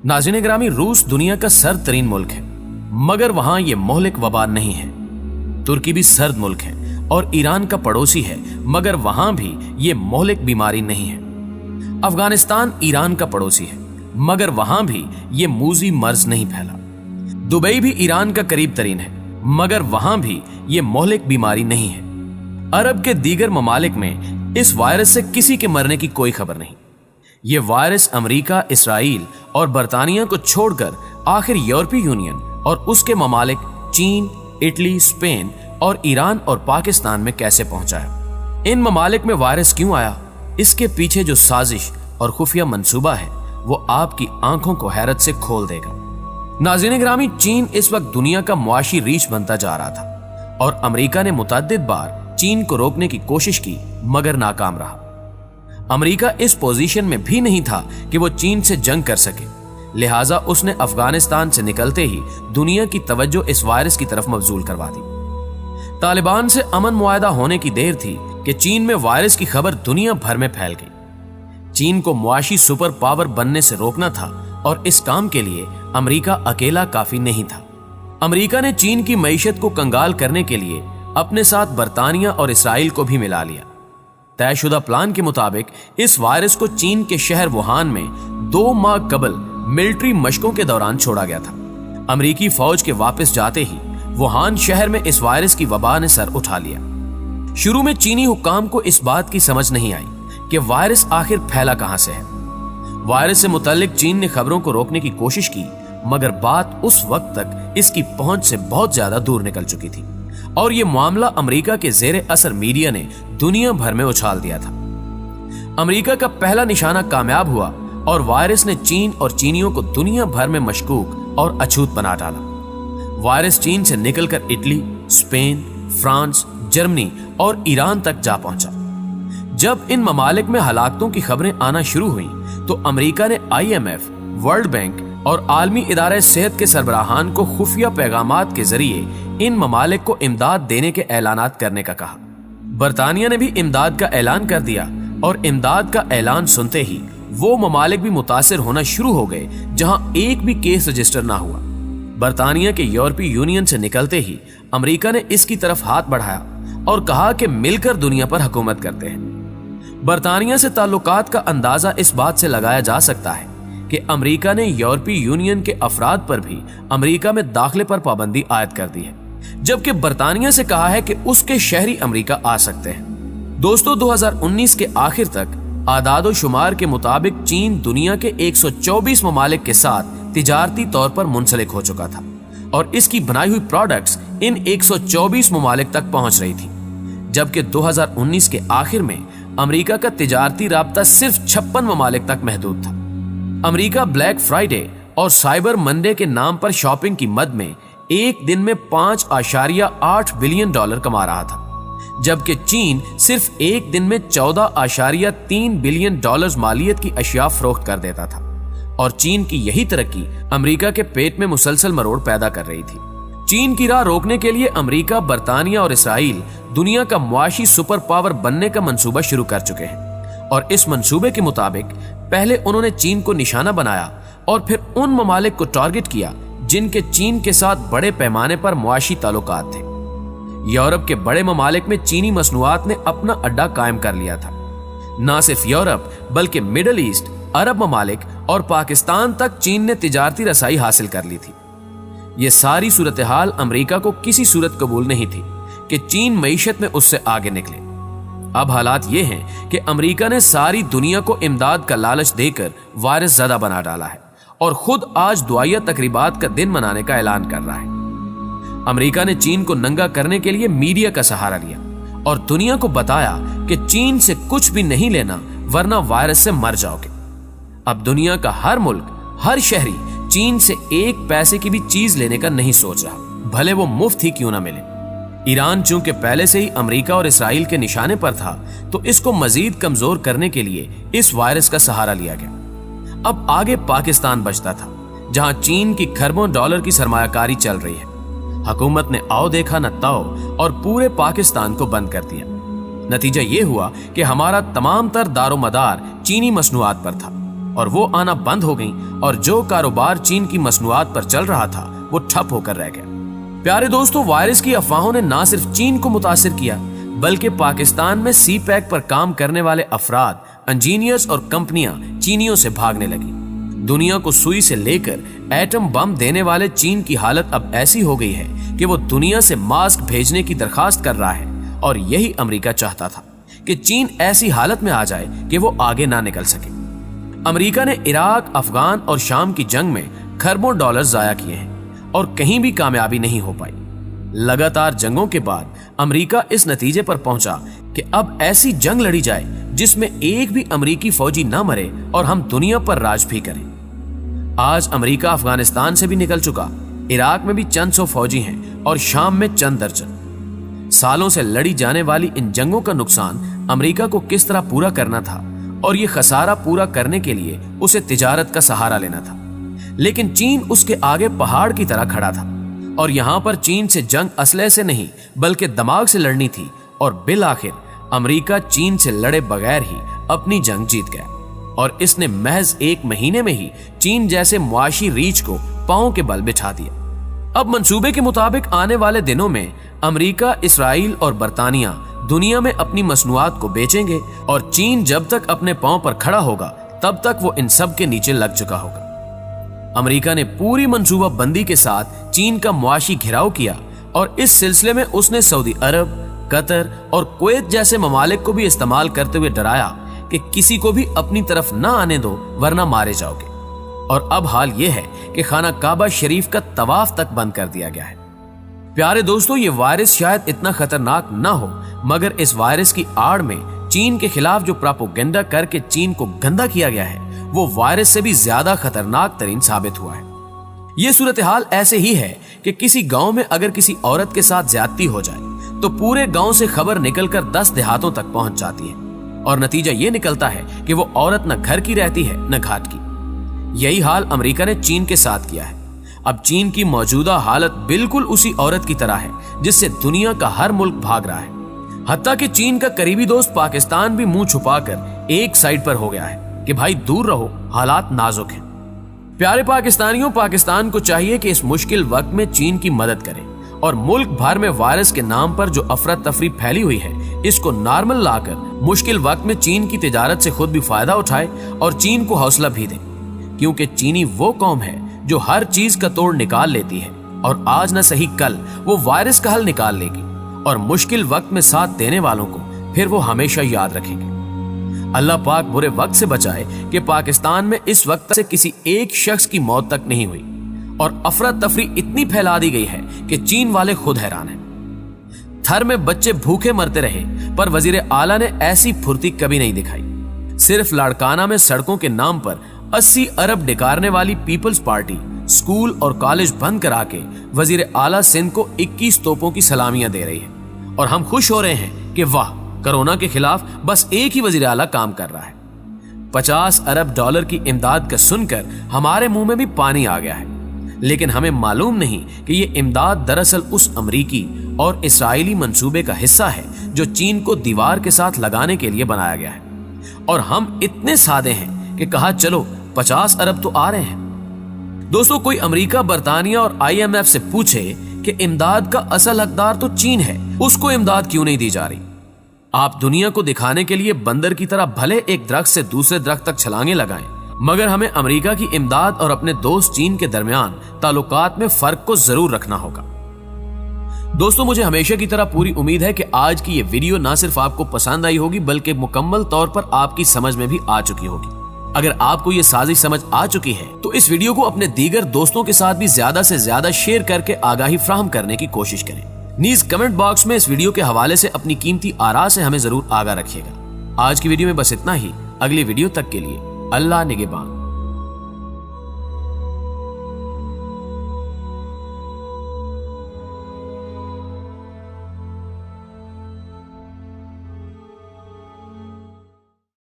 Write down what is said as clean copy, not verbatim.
नाज़रीन ग्रामी, रूस दुनिया का सर्द तरीन मुल्क है, मगर वहां ये मोहलिक वबा नहीं है। तुर्की भी सर्द मुल्क है और ईरान का पड़ोसी है, मगर वहां भी ये मोहलिक बीमारी नहीं है। अफगानिस्तान ईरान का पड़ोसी है, मगर वहां भी ये मूजी मर्ज नहीं फैला। दुबई भी ईरान का करीब तरीन है, मगर वहां भी ये मोहलिक बीमारी नहीं है। अरब के दीगर ममालिक में इस वायरस से किसी के मरने की कोई खबर नहीं। ये वायरस अमेरिका, इसराइल और बरतानिया को छोड़कर आखिर यूरोपीय यूनियन और उसके ममालिक चीन, इटली, स्पेन और ईरान और पाकिस्तान में कैसे पहुंचाया। इन ममालिक में वायरस क्यों आया, इसके पीछे जो साजिश और खुफिया मंसूबा है वो आपकी आंखों को हैरत से खोल देगा। नाज़रीन ग्रामी, चीन इस वक्त दुनिया का मुआशी रीछ बनता जा रहा था और अमेरिका ने मुतअद्दिद बार चीन को रोकने की कोशिश की, मगर नाकाम रहा। अमेरिका इस पोजीशन में भी नहीं था कि वो चीन से जंग कर सके, लिहाजा उसने अफगानिस्तान से निकलते ही दुनिया की तवज्जो इस वायरस की तरफ मबजूल करवा दी। तालिबान से अमन मुआहदा होने की देर थी कि चीन में वायरस की खबर दुनिया भर में फैल गई। चीन को मुआशी सुपर पावर बनने से रोकना था और इस काम के लिए अमेरिका अकेला काफी नहीं था। अमेरिका ने चीन की मईशत को कंगाल करने के लिए अपने साथ बरतानिया और इसराइल को भी मिला लिया। तयशुदा प्लान के मुताबिक इस वायरस को चीन के शहर वुहान में 2 माह कबल मिलिट्री मशकों के दौरान छोड़ा गया था। अमेरिकी फौज के वापस जाते ही वुहान शहर में इस वायरस की वबा ने सर उठा लिया। शुरू में चीनी हुक्काम को इस बात की समझ नहीं आई कि वायरस आखिर फैला कहां से है। वायरस से मुतल्लिक चीन ने खबरों को रोकने की कोशिश की, मगर बात उस वक्त तक इसकी पहुंच से बहुत ज्यादा दूर निकल चुकी थी और ये मामला अमेरिका के जेरे असर मीडिया ने दुनिया भर में उछाल दिया था। अमेरिका का पहला निशाना कामयाब हुआ और वायरस ने चीन और चीनियों को दुनिया भर में मशकूक और अछूत बना डाला। वायरस चीन से निकलकर इटली, स्पेन, फ्रांस, जर्मनी और ईरान तक जा पहुंचा। जब इन ममालिक में हलाकतों की खबरें आना शुरू हुई तो अमेरिका ने IMF, वर्ल्ड बैंक और आलमी इदारे सेहत के सरबराहान को खुफिया पैगामात के जरिए इन ममालिक को इमदाद देने के ऐलानात करने का कहा। बरतानिया ने भी इमदाद का ऐलान कर दिया और इमदाद का ऐलान सुनते ही वो ममालिक भी मुतासिर होना शुरू हो गए जहां एक भी केस रजिस्टर ना हुआ। बरतानिया के यूरोपीय यूनियन से निकलते ही अमेरिका ने इसकी तरफ हाथ बढ़ाया और कहा कि मिलकर दुनिया पर हुकूमत करते हैं। बरतानिया से ताल्लुकात का अंदाजा इस बात से लगाया जा सकता है कि अमेरिका ने यूरोपीय यूनियन के अफराद पर भी अमेरिका में दाखिले पर पाबंदी आयद कर दी है, जबकि बरतानिया से कहा है कि उसके शहरी अमेरिका आ सकते हैं। दोस्तों, 2019 के आखिर तक आदादो शुमार के मुताबिक चीन दुनिया के 124 ममालिक के साथ तिजारती तौर पर मुंसलिक हो चुका था और इसकी बनाई हुई प्रोडक्ट्स इन 124 ममालिक तक पहुंच रही थी, जबकि 2019 के आखिर में अमेरिका का तिजारती राब्ता सिर्फ 56 ममालिक तक महदूद था। अमेरिका ब्लैक फ्राइडे और साइबर मंडे के नाम पर शॉपिंग की मद में एक दिन में $5.8 बिलियन कमा रहा था, जबकि चीन सिर्फ एक दिन में $14.3 बिलियन मालियत की अशिया फरोख्त कर देता था और चीन की यही तरक्की अमेरिका के पेट में मुसलसल मरोड़ पैदा कर रही थी। चीन की राह रोकने के लिए अमेरिका, बरतानिया और इसराइल दुनिया का मुआशी सुपर पावर बनने का मंसूबा शुरू कर चुके हैं और इस मंसूबे के मुताबिक पहले उन्होंने चीन को निशाना बनाया और फिर उन ममालिक को टारगेट किया जिनके चीन के साथ बड़े पैमाने पर मुआशी ताल्लुकात थे। यूरोप के बड़े ममालिक में चीनी मसनूआत ने अपना अड्डा कायम कर लिया था। न सिर्फ यूरोप बल्कि मिडल ईस्ट, अरब ममालिक और पाकिस्तान तक चीन ने तिजारती रसाई हासिल कर ली थी। ये सारी सूरत हाल अमेरिका को किसी सूरत कबूल नहीं थी कि चीन मईशत में उससे आगे निकले। अब हालात ये हैं कि अमेरिका ने सारी दुनिया को इमदाद का लालच देकर वायरस ज़्यादा बना डाला है और खुद आज दुआया तकरीबात का दिन मनाने का ऐलान कर रहा है। अमेरिका ने चीन को नंगा करने के लिए मीडिया का सहारा लिया और दुनिया को बताया कि चीन से कुछ भी नहीं लेना वरना वायरस से मर जाओगे। अब दुनिया का हर मुल्क, हर शहरी चीन से एक पैसे की भी चीज लेने का नहीं सोच रहा, भले वो मुफ्त ही क्यों ना मिले। ईरान चूंकि पहले से ही अमेरिका और इसराइल के निशाने पर था तो इसको मजीद कमजोर करने के लिए इस वायरस का सहारा लिया गया। अब आगे पाकिस्तान बचता था जहां चीन की खरबों डॉलर की सरमायाकारी चल रही है। हुकूमत ने आओ देखा न ताओ और पूरे पाकिस्तान को बंद कर दिया। नतीजा ये हुआ कि हमारा तमाम तर दारोमदार चीनी मसनूआत पर था। और वो आना बंद हो गई और जो कारोबार चीन की मसनूआत पर चल रहा था वो ठप होकर रह गया। प्यारे दोस्तों, वायरस की अफवाहों ने ना सिर्फ चीन को मुतासिर किया बल्कि पाकिस्तान में सी पैक पर काम करने वाले अफराद, इंजीनियर्स और कंपनियां चीनियों से भागने लगी। दुनिया को सुई से लेकर एटम बम देने वाले चीन की हालत अब ऐसी हो गई है कि वो दुनिया से मास्क भेजने की दरखास्त कर रहा है और यही अमेरिका चाहता था कि चीन ऐसी हालत में आ जाए कि वो आगे ना निकल सके। अमेरिका ने इराक, अफगान और शाम की जंग में खरबों डॉलर जाया किए हैं और कहीं भी कामयाबी नहीं हो पाई। लगातार जंगों के बाद अमेरिका इस नतीजे पर पहुंचा कि अब ऐसी जंग लड़ी जाए जिसमें एक भी अमेरिकी फौजी न मरे और हम दुनिया पर राज भी करें। आज अमेरिका अफगानिस्तान से भी निकल चुका, इराक में भी चंद सौ फौजी हैं और शाम में चंद दर्जन। सालों से लड़ी जाने वाली इन जंगों का नुकसान अमेरिका को किस तरह पूरा करना था और ये खसारा पूरा करने के लिए उसे तिजारत का सहारा लेना था, लेकिन चीन उसके आगे पहाड़ की तरह खड़ा था और यहाँ पर चीन से जंग असलहे से नहीं बल्कि दिमाग से लड़नी थी और बिल आखिर अमेरिका चीन से लड़े बगैर ही अपनी जंग जीत गया और इसने महज 1 महीने में ही चीन जैसे मुआशी रीछ को पांव के बल बिठा दिया। अब मंसूबे के मुताबिक आने वाले दिनों में अमेरिका, इसराइल और बरतानिया दुनिया में अपनी मसनूआत को बेचेंगे और चीन जब तक अपने पांव पर खड़ा होगा तब तक वो इन सब के नीचे लग चुका होगा। अमेरिका ने पूरी मंसूबा बंदी के साथ चीन का मुआशी घिराव किया और इस सिलसिले में उसने सऊदी अरब, कतर और कुवैत जैसे ममालिक को भी इस्तेमाल करते हुए डराया कि किसी को भी अपनी तरफ ना आने दो वरना मारे जाओगे। और अब हाल यह है कि खाना काबा शरीफ का तवाफ तक बंद कर दिया गया है। प्यारे दोस्तों, ये वायरस शायद इतना खतरनाक ना हो मगर इस वायरस की आड़ में चीन के खिलाफ जो प्रोपेगेंडा करके चीन को गंदा किया गया है वो वायरस से भी ज्यादा खतरनाक तरीन साबित हुआ है। ये सूरत हाल ऐसे ही है कि किसी गांव में अगर किसी औरत के साथ ज्यादती हो जाए तो पूरे गांव से खबर निकलकर 10 देहातों तक पहुंच जाती है और नतीजा ये निकलता है कि वो औरत न घर की रहती है न घाट की। यही हाल अमेरिका ने चीन के साथ किया है। अब चीन की मौजूदा हालत बिल्कुल उसी औरत की तरह है जिससे दुनिया का हर मुल्क भाग रहा है। हत्ता कि चीन का करीबी दोस्त पाकिस्तान भी मुंह छुपाकर एक साइड पर हो गया है कि भाई दूर रहो, हालात नाजुक हैं। प्यारे पाकिस्तानियों, पाकिस्तान को चाहिए कि इस मुश्किल वक्त में चीन की मदद करे और मुल्क भर में वायरस के नाम पर जो अफरा तफरी फैली हुई है इसको नॉर्मल लाकर मुश्किल वक्त में चीन की तिजारत से खुद भी फायदा उठाए और चीन को हौसला भी दे, क्योंकि चीनी वो कौम है जो हर चीज का तोड़ निकाल लेती है और आज न सही कल वो वायरस का हल निकाल लेगी और मुश्किल वक्त में साथ देने वालों को फिर वो हमेशा याद रखेंगे। अल्लाह पाक बुरे वक्त से बचाए कि पाकिस्तान में इस वक्त से किसी एक शख्स की मौत तक नहीं हुई और अफरा तफरी इतनी फैला दी गई है कि चीन वाले खुद हैरान हैं। थर में बच्चे भूखे मरते रहे पर वजीर आला ने ऐसी फुर्ती कभी नहीं दिखाई। सिर्फ लाड़काना में सड़कों के नाम पर 80 अरब डिकारने वाली पीपल्स पार्टी स्कूल और कॉलेज बंद करा के वजीर आला सिंध को 21 तोपों की सलामियां दे रही है और हम खुश हो रहे हैं कि वाह, कोरोना के खिलाफ बस एक ही वजीर आला काम कर रहा है। 50 अरब डॉलर की इमदाद का सुनकर हमारे मुंह में भी पानी आ गया है, लेकिन हमें मालूम नहीं कि ये इमदाद दरअसल उस अमरीकी और इसराइली मंसूबे का हिस्सा है जो चीन को दीवार के साथ लगाने के लिए बनाया गया है। और हम इतने सादे हैं कि कहा चलो 50 अरब तो आ रहे हैं। दोस्तों, कोई अमेरिका, बरतानिया और IMF से पूछे कि इमदाद का असल हकदार तो चीन है, उसको इमदाद क्यों नहीं दी जा रही। आप दुनिया को दिखाने के लिए बंदर की तरह भले एक दरख्त से दूसरे दरख्त तक छलांगे लगाएं, मगर हमें अमेरिका की इमदाद और अपने दोस्त चीन के दरमियान ताल्लुकात में फर्क को जरूर रखना होगा। दोस्तों, मुझे हमेशा की तरह पूरी उम्मीद है कि आज की ये वीडियो ना सिर्फ आपको पसंद आई होगी बल्कि मुकम्मल तौर पर आपकी समझ में भी आ चुकी होगी। अगर आपको ये साजिश समझ आ चुकी है तो इस वीडियो को अपने दीगर दोस्तों के साथ भी ज्यादा से ज्यादा शेयर करके आगाही फ्राहम करने की कोशिश करें। नीज कमेंट बॉक्स में इस वीडियो के हवाले से अपनी कीमती आरा से हमें जरूर आगाह रखिएगा। आज की वीडियो में बस इतना ही। अगली वीडियो तक के लिए अल्लाह निगहबान।